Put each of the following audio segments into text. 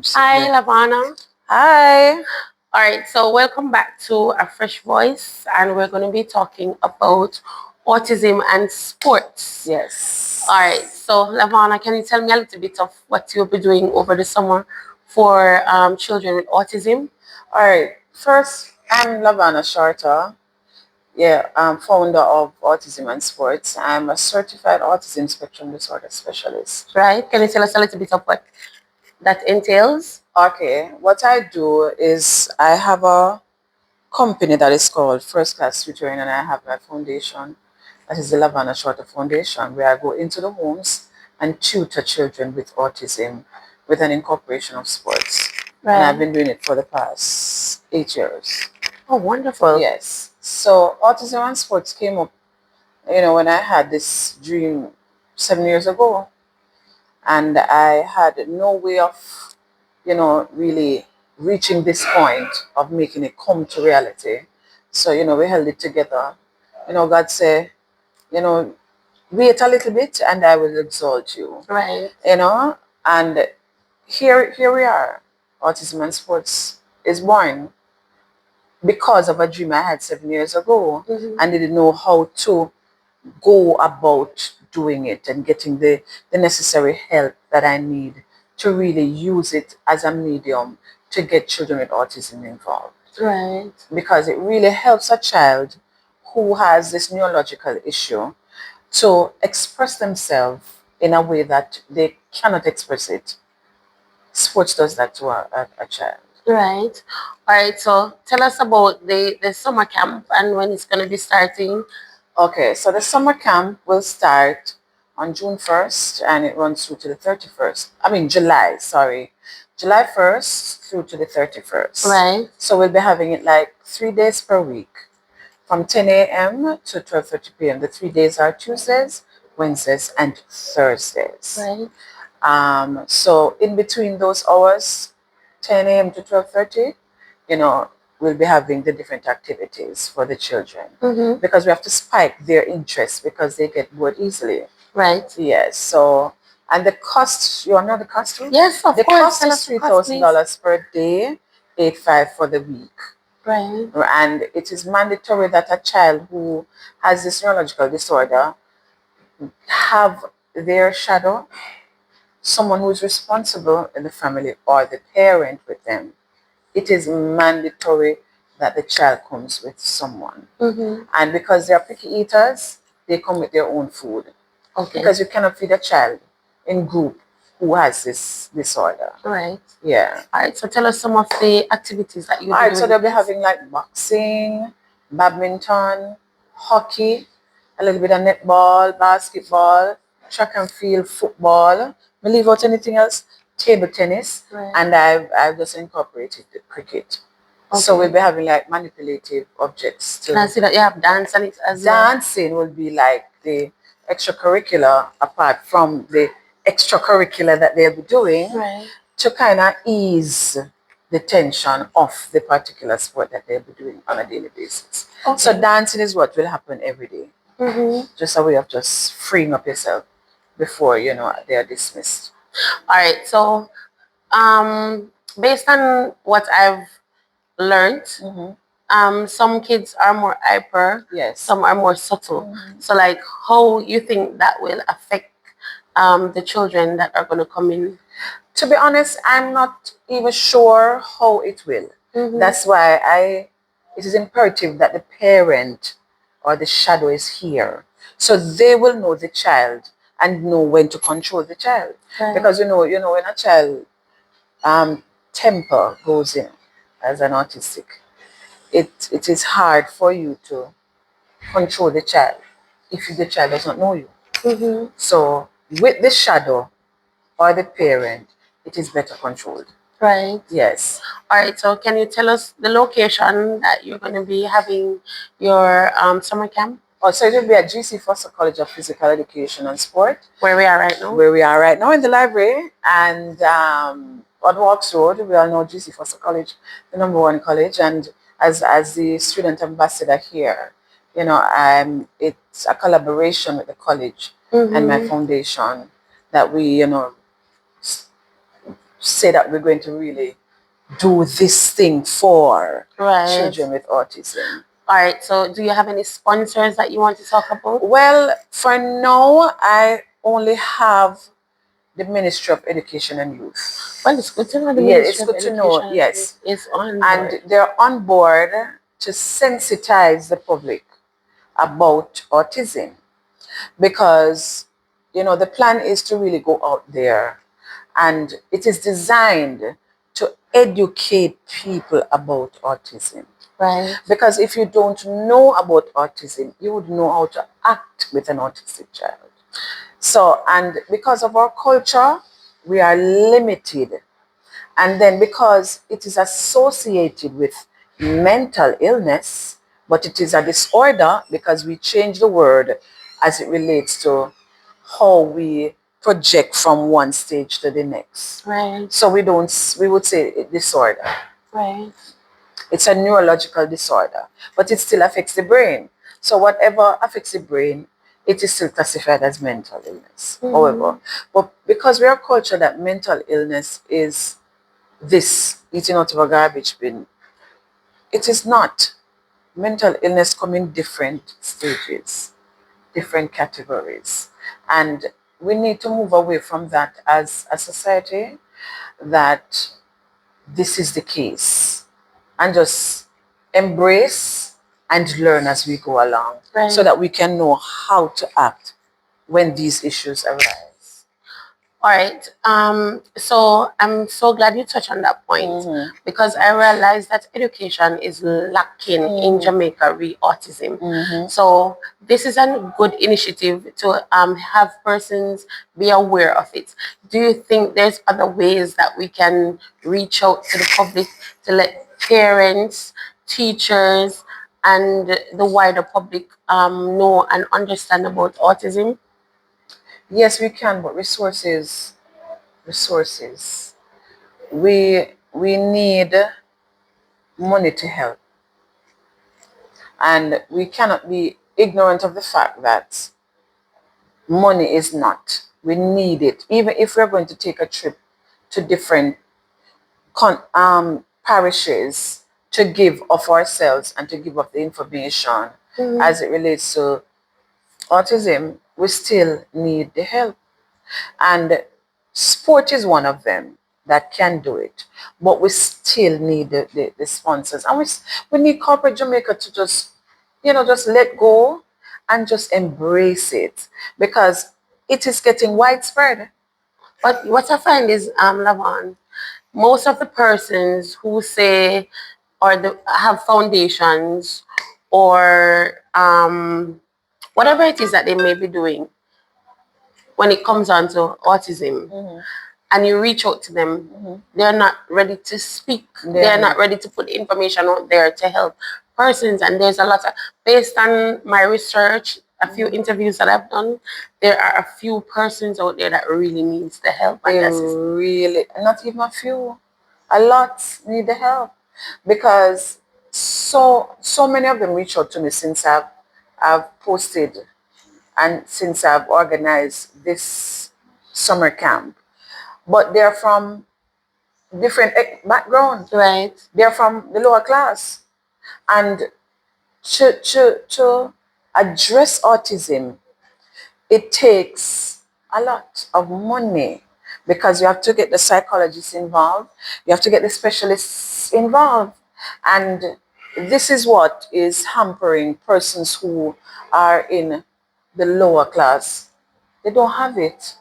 Hi, Lavana. Hi. All right, so welcome back to A Fresh Voice, and we're going to be talking about autism and sports. Yes. All right, so Lavana, can you tell me a little bit of what you'll be doing over the summer for children with autism? All right. First, I'm Lavana Shorter. Yeah, I'm founder of Autism and Sport. I'm a certified autism spectrum disorder specialist. Right? Can you tell us a little bit of what that entails? Okay, what I do is I have a company that is called First Class Tutoring, and I have my foundation, that is the Lavana Shorter Foundation, where I go into the homes and tutor children with autism with an incorporation of sports. And I've been doing it for the past 8 years. Oh, wonderful. Yes. So autism and sports came up, when I had this dream 7 years ago, and I had no way of, really reaching this point of making it come to reality. So, we held it together. God said, you know, wait a little bit and I will exalt you. Right. And here we are. Autism and Sports is born because of a dream I had 7 years ago, and didn't know how to go about doing it and getting the necessary help that I need to really use it as a medium to get children with autism involved. Right. Because it really helps a child who has this neurological issue to express themselves in a way that they cannot express it. Sports does that to a child. Right. All right. So tell us about the summer camp and when it's going to be starting. Okay, so the summer camp will start on June 1st and it runs through to the 31st. I mean, July, sorry. July 1st through to the 31st. Right. So we'll be having it like 3 days per week from 10 a.m. to 12:30 p.m. The 3 days are Tuesdays, Wednesdays, and Thursdays. Right. So in between those hours, 10 a.m. to 12:30, we'll be having the different activities for the children because we have to spike their interest because they get bored easily. Right. Yes. So, and the cost, you want to know the cost too? Yes, of the course. cost is $3,000 per day, 8,500 for the week. Right. And it is mandatory that a child who has this neurological disorder have their shadow, someone who is responsible in the family or the parent with them. It is mandatory that the child comes with someone. And because they're picky eaters, they come with their own food. Okay. Because you cannot feed a child in group who has this disorder. Right. Yeah. All right. So tell us some of the activities that you'll All be right, doing. so they'll be having like boxing, badminton, hockey, a little bit of netball, basketball, track and field, football. We leave out anything else? Table tennis, Right. and I've just incorporated the cricket. Okay. So we'll be having like manipulative objects too. And I see that you have dance and it as well. Dancing will be like the extracurricular apart from the extracurricular that they'll be doing, Right. to kind of ease the tension of the particular sport that they'll be doing on a daily basis. Okay. So dancing is what will happen every day. Just a way of just freeing up yourself before, they are dismissed. All right. So, based on what I've learned, some kids are more hyper. Yes. Some are more subtle. So, like, how you think that will affect the children that are going to come in? To be honest, I'm not even sure how it will. That's why it is imperative that the parent or the shadow is here. So they will know the child and know when to control the child. Right. Because when a child temper goes in as an autistic, it is hard for you to control the child if the child does not know you. So with the shadow or the parent, it is better controlled. Right. Yes. All right. So can you tell us the location that you're going to be having your summer camp? Oh, so it will be at GC Foster College of Physical Education and Sport. Where we are right now? Where we are right now in the library. And on Walks Road, we all know GC Foster College, the #1 college. And as the student ambassador here, it's a collaboration with the college and my foundation that we, say that we're going to really do this thing for Right. children with autism. All right. So, do you have any sponsors that you want to talk about? Well, for now, I only have the Ministry of Education and Youth. Well, it's good to know the Yeah, it's Ministry of good to know, Education yes. is on And board. they're on board to sensitize the public about autism because, the plan is to really go out there and it is designed to educate people about autism. Right. Because if you don't know about autism, you would know how to act with an autistic child. So, and because of our culture, we are limited. And then because it is associated with mental illness, but it is a disorder because we change the word as it relates to how we project from one stage to the next. Right. So we would say disorder. Right. It's a neurological disorder, but it still affects the brain. So whatever affects the brain, it is still classified as mental illness. However, but because we are a culture that mental illness is this eating out of a garbage bin, it is not. Mental illness come in different stages, different categories. And we need to move away from that as a society, that this is the case, and just embrace and learn as we go along, Right. so that we can know how to act when these issues arise. All right. So I'm so glad you touched on that point because I realized that education is lacking in Jamaica re autism. So this is a good initiative to have persons be aware of it. Do you think there's other ways that we can reach out to the public to let parents, teachers, and the wider public know and understand about autism? Yes, we can, but resources. We need money to help, and we cannot be ignorant of the fact that money is not. We need it, even if we're going to take a trip to different parishes to give of ourselves and to give of the information as it relates to autism. We still need the help, and sport is one of them that can do it, but we still need the sponsors, and we need corporate Jamaica to just just let go and just embrace it, because it is getting widespread. But what I find is, Lavon, most of the persons who say or have foundations or whatever it is that they may be doing when it comes on to autism, and you reach out to them, they're not ready to speak. They're not ready to put information out there to help persons. And there's a lot of, based on my research, a few interviews that I've done, there are a few persons out there that really needs the help and They the assistance. really, not even a few, a lot need the help, because so many of them reach out to me since I've posted and since I've organized this summer camp. But they're from different backgrounds. Right. They're from the lower class. And to address autism, it takes a lot of money, because you have to get the psychologists involved, you have to get the specialists involved. And this is what is hampering persons who are in the lower class. They don't have it.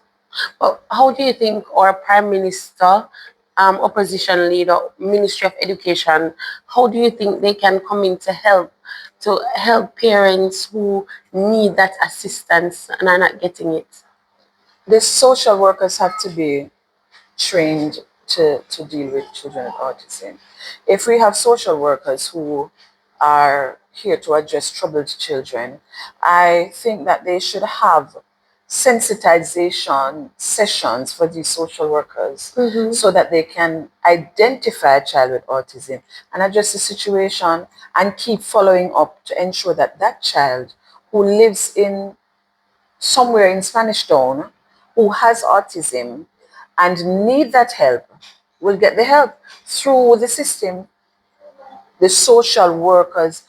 Well, how do you think our Prime Minister, opposition leader, Ministry of Education, how do you think they can come in to help parents who need that assistance and are not getting it? The social workers have to be trained to deal with children with autism. If we have social workers who are here to address troubled children, I think that they should have sensitization sessions for these social workers, so that they can identify a child with autism and address the situation and keep following up to ensure that that child who lives in somewhere in Spanish Town, who has autism and need that help, will get the help through the system. The social workers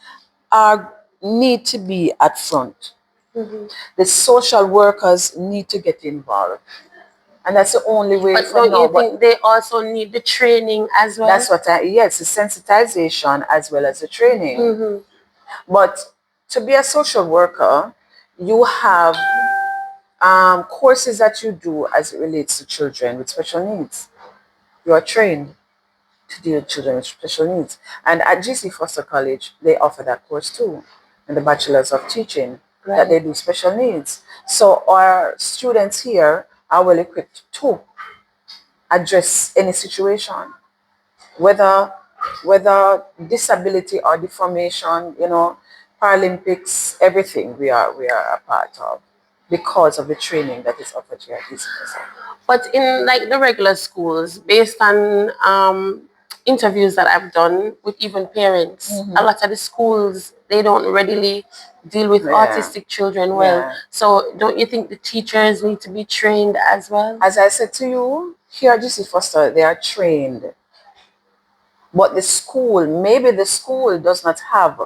are need to be at front. The social workers need to get involved, and that's the only way But from don't now. you But think they also need the training as well? that's what yes, the sensitization as well as the training. But to be a social worker, you have courses that you do as it relates to children with special needs. You are trained to deal with children with special needs. And at GC Foster College, they offer that course too, and the Bachelors of Teaching, that they do special needs. So our students here are well equipped to address any situation, whether disability or deformation, Paralympics, everything we are a part of because of the training that is offered here at GC. But in like the regular schools, based on interviews that I've done with even parents, a lot of the schools, they don't readily deal with Yeah. autistic children well. Yeah. So don't you think the teachers need to be trained as well? As I said to you, here at GC Foster, they are trained. But maybe the school does not have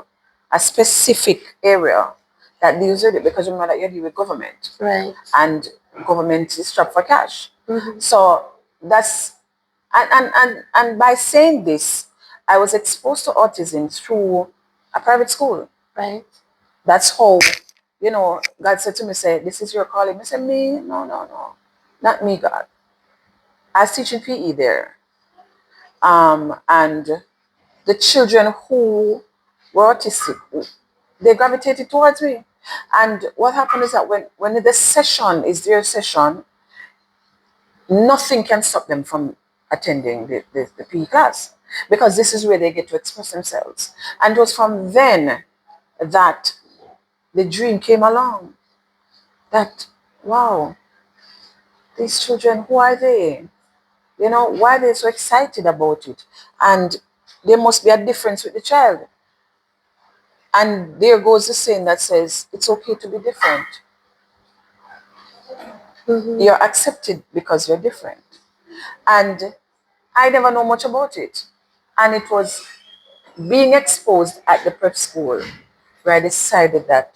a specific area that deals with it, because remember that you deal with government. Right. And government is strapped for cash. So that's and by saying this, I was exposed to autism through a private school. Right. That's how, God said to me, say, this is your calling. I said, me? No, no, no. Not me, God. I was teaching PE there. And the children who were autistic, they gravitated towards me. And what happened is that when the session is their session, nothing can stop them from attending the PE class, because this is where they get to express themselves. And it was from then that the dream came along that, wow, these children, who are they? Why are they so excited about it? And there must be a difference with the child. And there goes the saying that says, it's okay to be different. You're accepted because you're different. And I never know much about it. And it was being exposed at the prep school where I decided that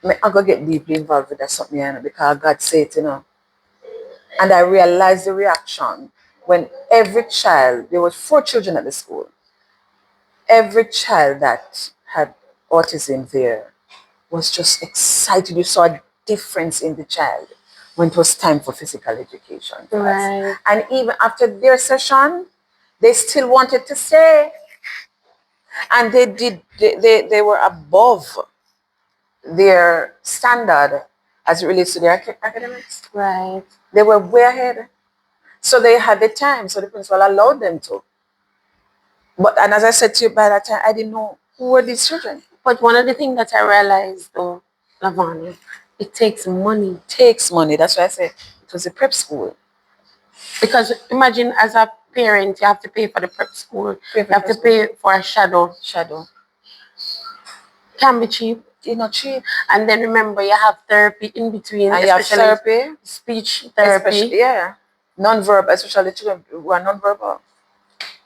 I'm going to get deeply involved with that something, because God said it. And I realized the reaction when every child, there were 4 children at the school, every child that had autism there was just excited. You saw a difference in the child when it was time for physical education class. Right. And even after their session, they still wanted to stay. And they were above their standard as it relates to their academics. Right. They were way ahead. So they had the time, so the principal allowed them to. And as I said to you, by that time, I didn't know who were these children. But one of the things that I realized, though, Lavana, it takes money. Takes money. That's why I said it was a prep school. Because imagine, as a parent, you have to pay for the prep school. You have to pay for a shadow. Can be cheap. It's not cheap. And then remember, you have therapy in between. And you have therapy. Speech therapy. Yeah. Non-verbal, especially children who are non-verbal.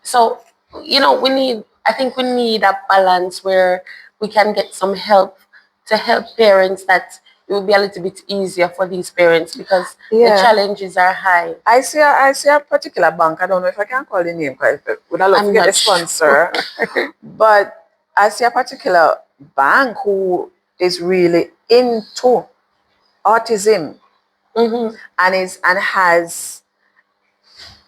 So, I think we need a balance where we can get some help to help parents, that it will be a little bit easier for these parents, because the challenges are high. I see a particular bank. I don't know if I can call the name, because would I love to get a sponsor. But I see a particular bank who is really into autism, and has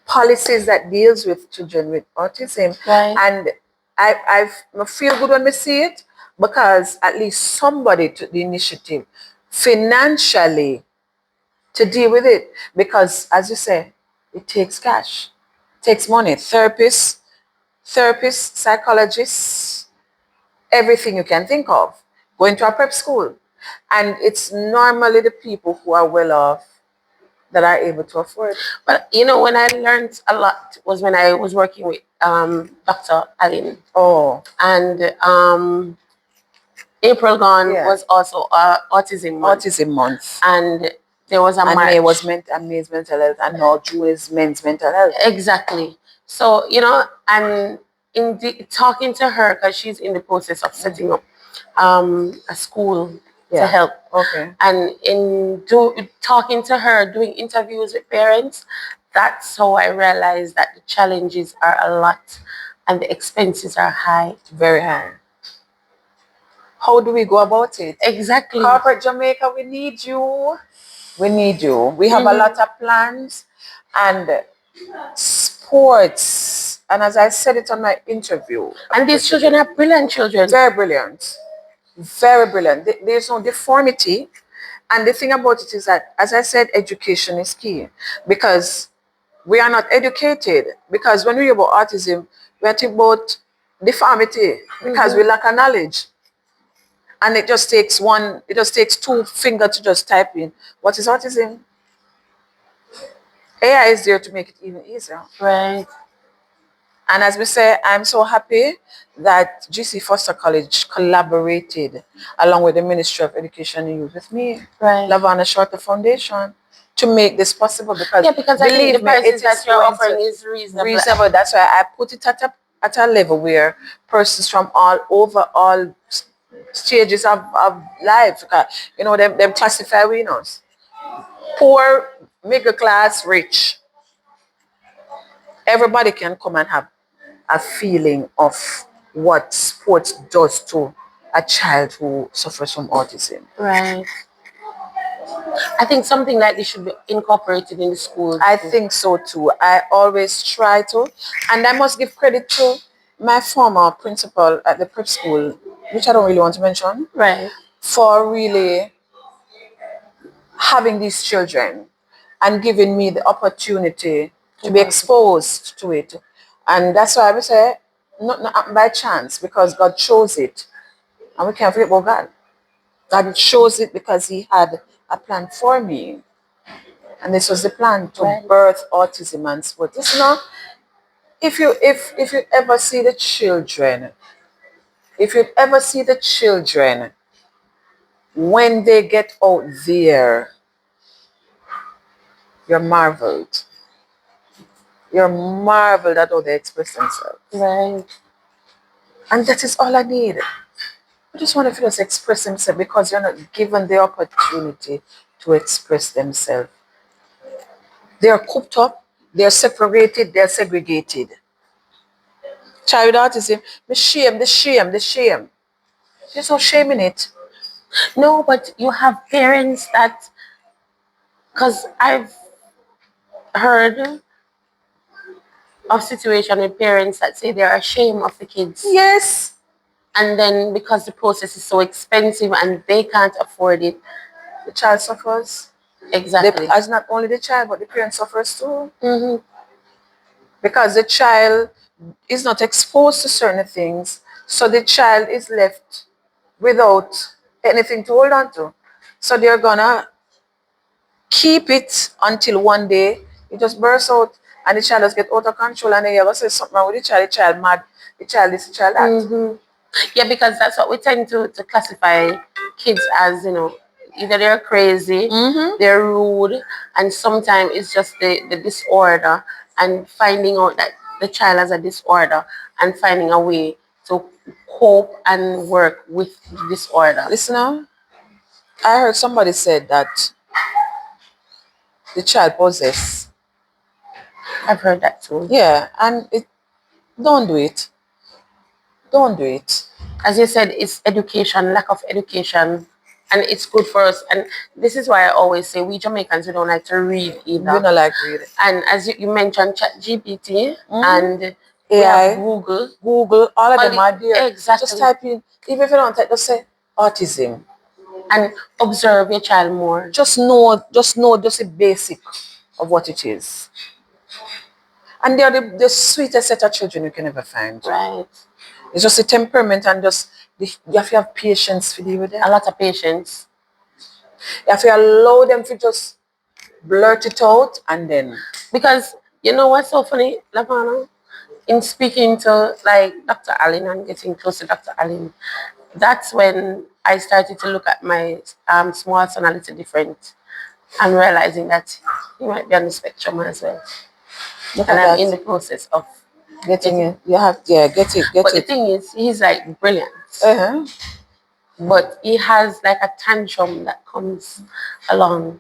policies that deals with children with autism. Right. And I feel good when we see it, because at least somebody took the initiative financially to deal with it. Because as you say, it takes cash, takes money. Therapists, psychologists, everything you can think of, going to a prep school. And it's normally the people who are well off that are able to afford. But when I learned a lot was when I was working with Dr. Alin. Oh. And April gone was also Autism Month. Autism Month. And there was a And May was march. May's mental health, and now June is men's mental health. Exactly. So, and talking to her, because she's in the process of setting up a school to help. Okay. And talking to her, doing interviews with parents, that's how I realized that the challenges are a lot and the expenses are high. Very high. How do we go about it? Exactly. Corporate Jamaica, we need you. We need you. We have a lot of plans, and sports. And as I said it on my interview. And these children are brilliant children. Very brilliant. Very brilliant. There's no deformity. And the thing about it is that, as I said, education is key. Because we are not educated. Because when we hear about autism, we are thinking about deformity. Because we lack a knowledge. And it just takes two fingers to just type in what is autism. AI is there to make it even easier. Right. And as we say, I'm so happy that GC Foster College collaborated along with the Ministry of Education and Youth with me, Lavana Shorter Foundation, to make this possible. Because I think the prices that you're offering is reasonable. That's why I put it at a level where persons from all over, all stages of life, them classify winners. Poor, middle class, rich. Everybody can come and have a feeling of what sports does to a child who suffers from autism. Right. I think something like this should be incorporated in the schools. I think so too. I always try to. And I must give credit to my former principal at the prep school, which I don't really want to mention. Right. For really having these children and giving me the opportunity to be exposed to it. And that's why I would say, not by chance, because God chose it. And we can't forget about God. God chose it because He had a plan for me. And this was the plan to birth Autism and Sport. If you ever see the children, when they get out there, you're marveled. You're marveled at how they express themselves. Right. And that is all I need. I just want to feel us express themselves because you're not given the opportunity to express themselves. They're cooped up, they're separated, they're segregated. Child autism, the shame. There's no shame in it. No, but you have parents that, because I've heard of situation with parents that say they're ashamed of the kids. Yes. And then because the process is so expensive and they can't afford it, the child suffers. Exactly. As not only the child, but the parent suffers too. Because the child is not exposed to certain things, so the child is left without anything to hold on to. So they're gonna keep it until one day it just bursts out and the child just get out of control, and then you're gonna say something wrong with the child mad, the child this, the child that. Yeah, because that's what we tend to classify kids as, either they're crazy, they're rude, and sometimes it's just the disorder, and finding out that the child has a disorder and finding a way to cope and work with the disorder. Listen now, I heard somebody said that the child possessed. I've heard that too. Yeah, and don't do it. Don't do it. As you said, it's education, lack of education, and it's good for us. And this is why I always say we Jamaicans, we don't like to read either. We don't like reading. And as you mentioned, ChatGPT and AI, we have Google, all of them are there. Exactly. Just type in, even if you don't type, just say autism. And observe your child more. Just know the basic of what it is. And they are the sweetest set of children you can ever find. Right. It's just the temperament and you have to have patience to deal with them. A lot of patience. You have to allow them to just blurt it out and then. Because you know what's so funny, Lavana? In speaking to Dr. Allen and getting close to Dr. Allen, that's when I started to look at my small son a little different. I'm realizing that he might be on the spectrum as well. Look And at I'm in the that. process of Getting getting. it. You have, yeah, get it, get But the it. thing is, he's like brilliant. Uh-huh. But he has like a tantrum that comes along.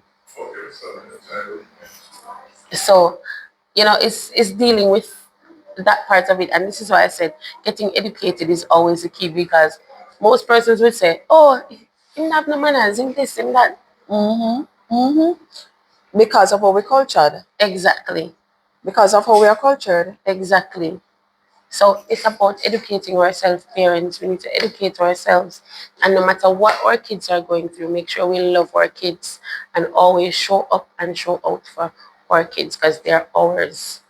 So, it's dealing with that part of it. And this is why I said getting educated is always the key, because most persons would say, oh, him have no manners, him this, him that. Mm-hmm. Mm-hmm. Because of how we're cultured. Exactly. Because of how we are cultured. Exactly. So it's about educating ourselves, parents. We need to educate ourselves. And no matter what our kids are going through, make sure we love our kids and always show up and show out for our kids, because they're ours.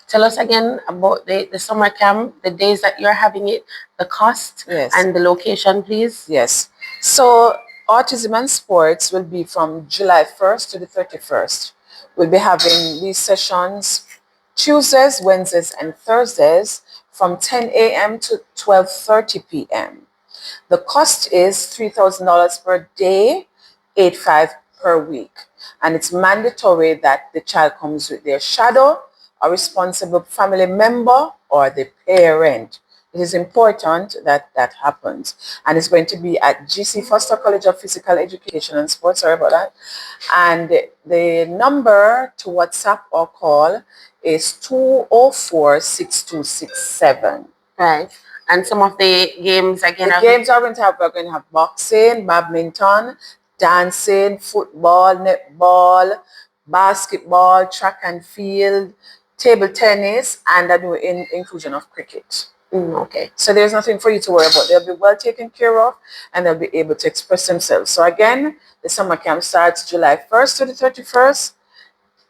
Tell us again about the summer camp, the days that you're having it, the cost, Yes. and the location, please. Yes. So Autism and Sports will be from July 1st to the 31st. We'll be having these sessions Tuesdays, Wednesdays, and Thursdays from 10 a.m. to 12:30 p.m. The cost is $3,000 per day, 8,500 per week. And it's mandatory that the child comes with their shadow, a responsible family member, or the parent. It is important that that happens. And it's going to be at GC Foster College of Physical Education and Sports. Sorry about that. And the number to WhatsApp or call is 204-6267. Right. And some of the games again. The games are we're going to have boxing, badminton, dancing, football, netball, basketball, track and field, table tennis, and a new inclusion of cricket. Okay. So there's nothing for you to worry about. They'll be well taken care of and they'll be able to express themselves. So again, the summer camp starts July 1st to the 31st.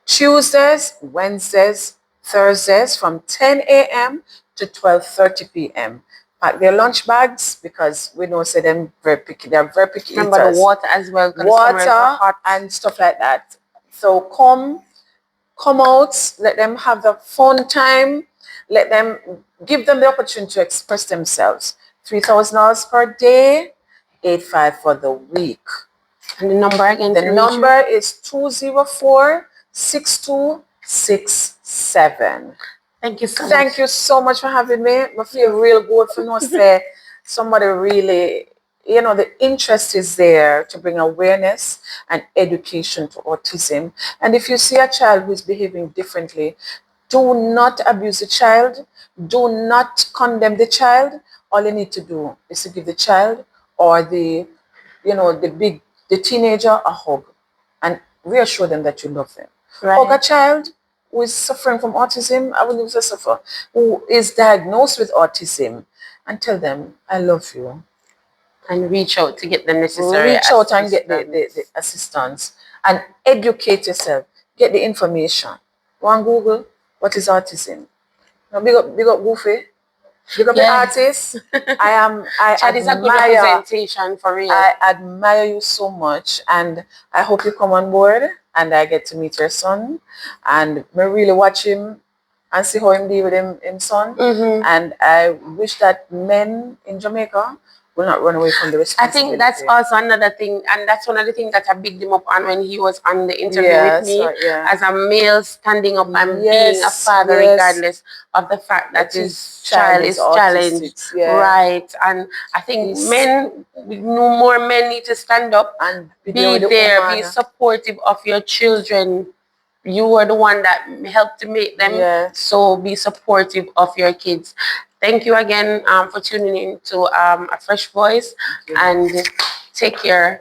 Tuesdays, Wednesdays, Thursdays from 10 a.m. to 12:30 p.m. Pack their lunch bags because we know say them very picky. They're very picky Remember eaters. the water as well, because the summers Water are hot. and stuff like that. So come out, let them have the fun time, give them the opportunity to express themselves. $3,000 per day, 8,500 for the week. And the number again. The number is 204-6267. Thank you so much. Thank you so much for having me. I feel real good for no say somebody really, the interest is there to bring awareness and education to autism. And if you see a child who is behaving differently, do not abuse the child. Do not condemn the child. All you need to do is to give the child or the teenager a hug and reassure them that you love them. Right. Hug a child who is suffering from autism, I will use a suffer, who is diagnosed with autism, and tell them, I love you. And reach out to get the necessary Reach out and get the assistance and educate yourself. Get the information. Go on Google, what is autism? Now big up Goofy. Big up the artist. Chad is a good representation for real. I admire you so much and I hope you come on board and I get to meet your son and I really watch him and see how him deal with him son. And I wish that men in Jamaica will not run away from the I responsibility. think that's also another thing, and that's one of the things that I bigged him up on when he was on the interview with me, as a male standing up and being a father, regardless of the fact that his child is challenged. Right. And I think more men need to stand up and be there, be supportive of your children. You are the one that helped to make them, so be supportive of your kids. Thank you again for tuning in to A Fresh Voice, and take care.